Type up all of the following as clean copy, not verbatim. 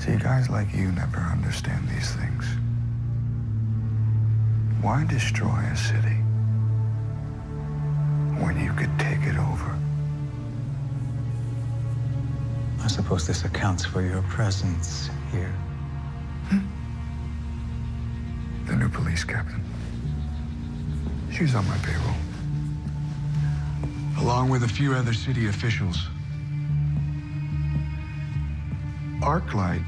See, guys like you never understand these things. Why destroy a city when you could take it over? I suppose this accounts for your presence here. The new police captain. She's on my payroll. Along with a few other city officials. Arclight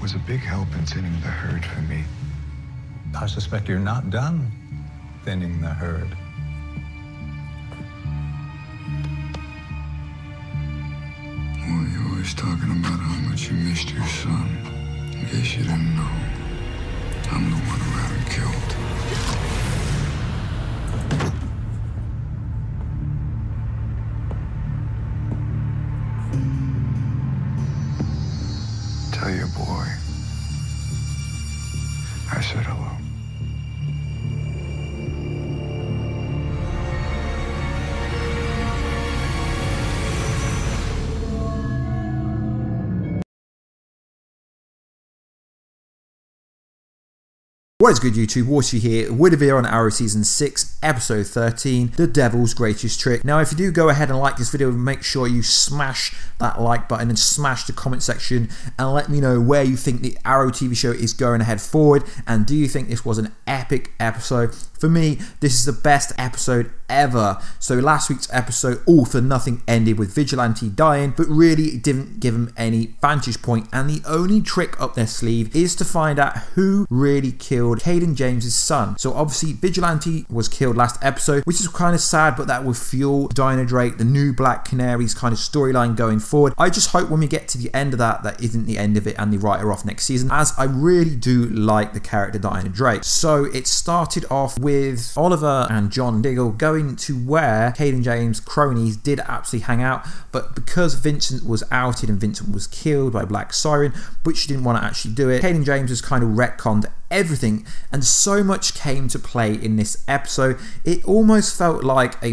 was a big help in thinning the herd for me. I suspect you're not done thinning the herd. Well, you're always talking about how much you missed your son. In case you didn't know, I'm the one who had him killed. Tell your boy I said hello. What is good, YouTube? Warstu here with a video on Arrow Season 6, Episode 13, The Devil's Greatest Trick. Now, if you do go ahead and like this video, make sure you smash that like button and smash the comment section and let me know where you think the Arrow TV show is going ahead forward, and do you think this was an epic episode? For me, this is the best episode ever. So last week's episode, all for nothing, ended with Vigilante dying, but really it didn't give him any vantage point, and the only trick up their sleeve is to find out who really killed Caden James's son. So obviously Vigilante was killed last episode, which is kind of sad, but that will fuel Dinah Drake, the new Black Canary's kind of storyline going forward. I just hope when we get to the end of that, that isn't the end of it and they write her off next season, as I really do like the character Dinah Drake. So it started off with Oliver and John Diggle going to where Caden James' cronies did absolutely hang out, but because Vincent was outed and Vincent was killed by Black Siren, but she didn't want to actually do it, Caden James has kind of retconned everything, and so much came to play in this episode. It almost felt like a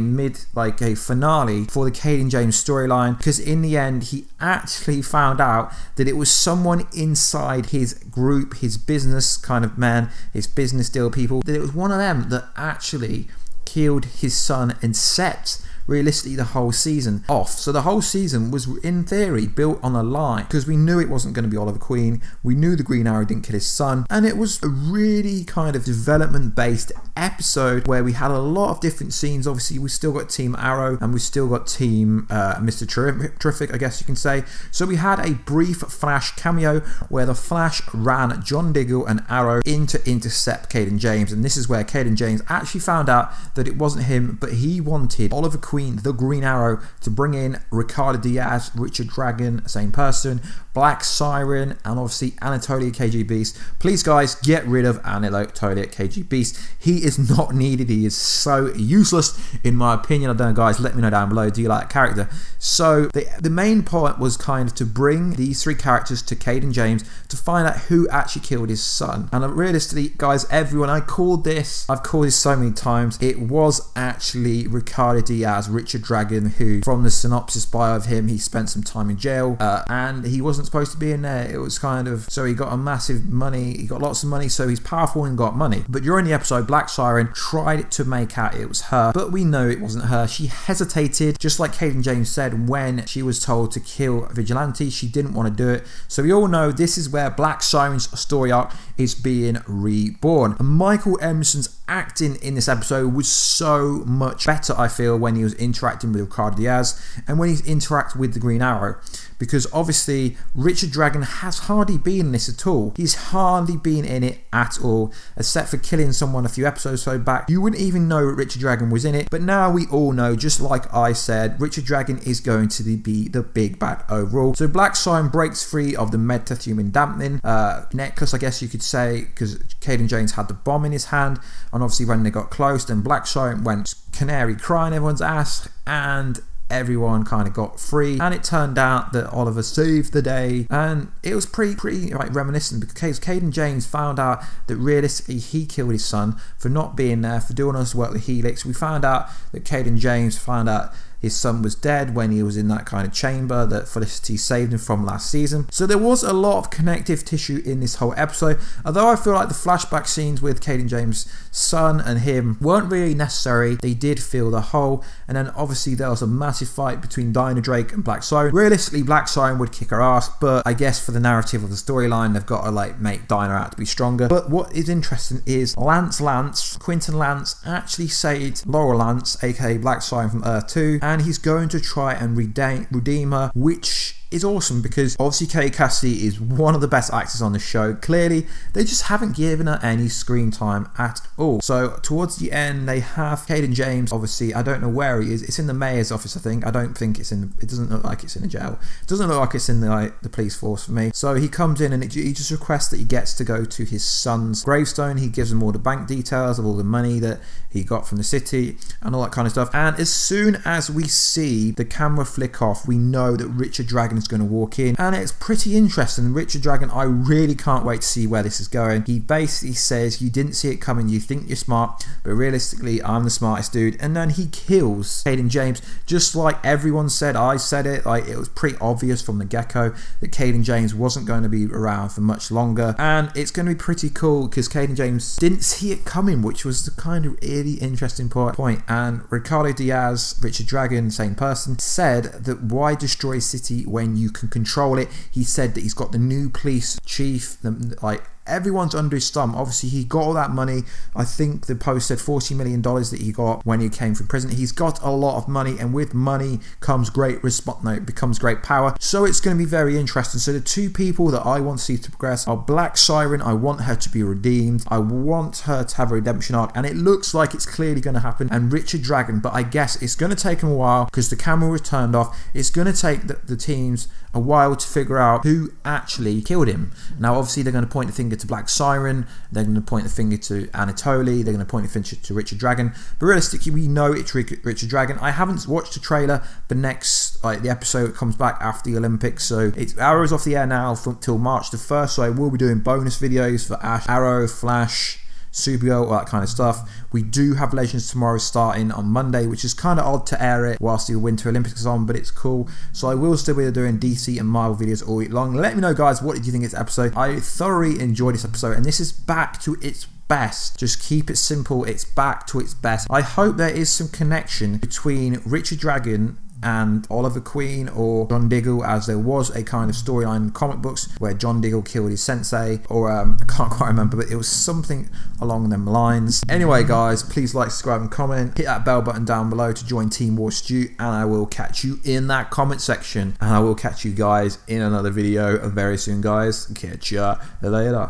finale for the Caden James storyline, because in the end he actually found out that it was someone inside his group, his business kind of man, his business deal people, that it was one of them that actually killed his son and set realistically the whole season off. So the whole season was in theory built on a lie, because we knew it wasn't going to be Oliver Queen, we knew the Green Arrow didn't kill his son, and it was a really kind of development based episode where we had a lot of different scenes. Obviously we still got Team Arrow and we still got Team Mr. Terrific, I guess you can say. So we had a brief Flash cameo where the Flash ran John Diggle and Arrow in to intercept Caden James, and this is where Caden James actually found out that it wasn't him, but he wanted Oliver Queen, the Green Arrow, to bring in Ricardo Diaz, Richard Dragon, same person, Black Siren, and obviously Anatolia KG Beast. Please guys, get rid of Anatolia KG Beast. He is not needed. He is so useless in my opinion. I don't know guys, let me know down below, do you like that character? So the main point was kind of to bring these three characters to Caden James to find out who actually killed his son. And realistically guys, everyone, I've called this so many times, it was actually Ricardo Diaz, Richard Dragon, who from the synopsis bio of him, he spent some time in jail and he wasn't supposed to be in there. It was kind of, so he got a massive money, he got lots of money, so he's powerful and got money. But during the episode, Black Siren tried to make out it was her, but we know it wasn't her. She hesitated, just like Caden James said when she was told to kill Vigilante. She didn't want to do it. So we all know this is where Black Siren's story arc is being reborn. And Michael Emerson's acting in this episode was so much better, I feel, when he was interacting with Ricardo Diaz and when he's interacting with the Green Arrow, because obviously Richard Dragon has hardly been in this at all. He's hardly been in it at all, except for killing someone a few episodes back. You wouldn't even know Richard Dragon was in it, but now we all know, just like I said, Richard Dragon is going to be the big bad overall. So Black Siren breaks free of the Metahuman dampening necklace, I guess you could say, because Caden James had the bomb in his hand, and obviously when they got close, then Black Siren went canary crying everyone's ass, and everyone kind of got free, and it turned out that Oliver saved the day. And it was pretty like reminiscent, because Caden James found out that realistically he killed his son for not being there, for doing all this work with Helix. We found out that Caden James found out his son was dead when he was in that kind of chamber that Felicity saved him from last season. So there was a lot of connective tissue in this whole episode, although I feel like the flashback scenes with Caden James' son and him weren't really necessary. They did fill the hole, and then obviously there was a massive fight between Dinah Drake and Black Siren. Realistically, Black Siren would kick her ass, but I guess for the narrative of the storyline, they've got to like make Dinah out to be stronger. But what is interesting is Quentin Lance actually saved Laurel Lance, aka Black Siren, from Earth 2, and he's going to try and redeem her, which is awesome because obviously Kay Cassidy is one of the best actors on the show. Clearly, they just haven't given her any screen time at all. So towards the end, they have Caden James. Obviously, I don't know where he is. It's in the mayor's office, I think. I don't think it's in. It doesn't look like it's in a jail. It doesn't look like it's in the police force for me. So he comes in and he just requests that he gets to go to his son's gravestone. He gives him all the bank details of all the money that he got from the city and all that kind of stuff. And as soon as we see the camera flick off, we know that Richard Dragon is going to walk in, and it's pretty interesting. Richard Dragon, I really can't wait to see where this is going. He basically says, you didn't see it coming, you think you're smart, but realistically I'm the smartest dude. And then he kills Caden James, just like everyone said. I said it, like it was pretty obvious from the get-go that Caden James wasn't going to be around for much longer, and it's going to be pretty cool because Caden James didn't see it coming, which was the kind of really interesting point. And Ricardo Diaz, Richard Dragon, same person, said that why destroy a city when you can control it. He said that he's got the new police chief, like everyone's under his thumb. Obviously he got all that money. I think the post said $40 million that he got when he came from prison. He's got a lot of money, and with money comes great becomes great power. So it's going to be very interesting. So the two people that I want to see to progress are Black Siren. I want her to be redeemed. I want her to have a redemption arc, and it looks like it's clearly going to happen. And Richard Dragon, but I guess it's going to take him a while because the camera was turned off. It's going to take the teams a while to figure out who actually killed him. Now obviously they're going to point the finger to Black Siren, they're going to point the finger to Anatoly, they're going to point the finger to Richard Dragon, but realistically we know it's Richard Dragon. I haven't watched the trailer, but next the episode comes back after the Olympics, so it's Arrow's off the air now till March the 1st, so I will be doing bonus videos for Ash, Arrow, Flash, Subio, all that kind of stuff. We do have Legends tomorrow starting on Monday, which is kind of odd to air it whilst the Winter Olympics is on, but it's cool. So I will still be doing DC and Marvel videos all week long. Let me know, guys, what did you think of this episode? I thoroughly enjoyed this episode, and this is back to its best. Just keep it simple. It's back to its best. I hope there is some connection between Richard Dragon and Oliver Queen or John Diggle, as there was a kind of storyline in comic books where John Diggle killed his sensei, or I can't quite remember, but it was something along them lines. Anyway, guys, please like, subscribe and comment. Hit that bell button down below to join Team Warstu, and I will catch you in that comment section, and I will catch you guys in another video very soon, guys. Catch ya later.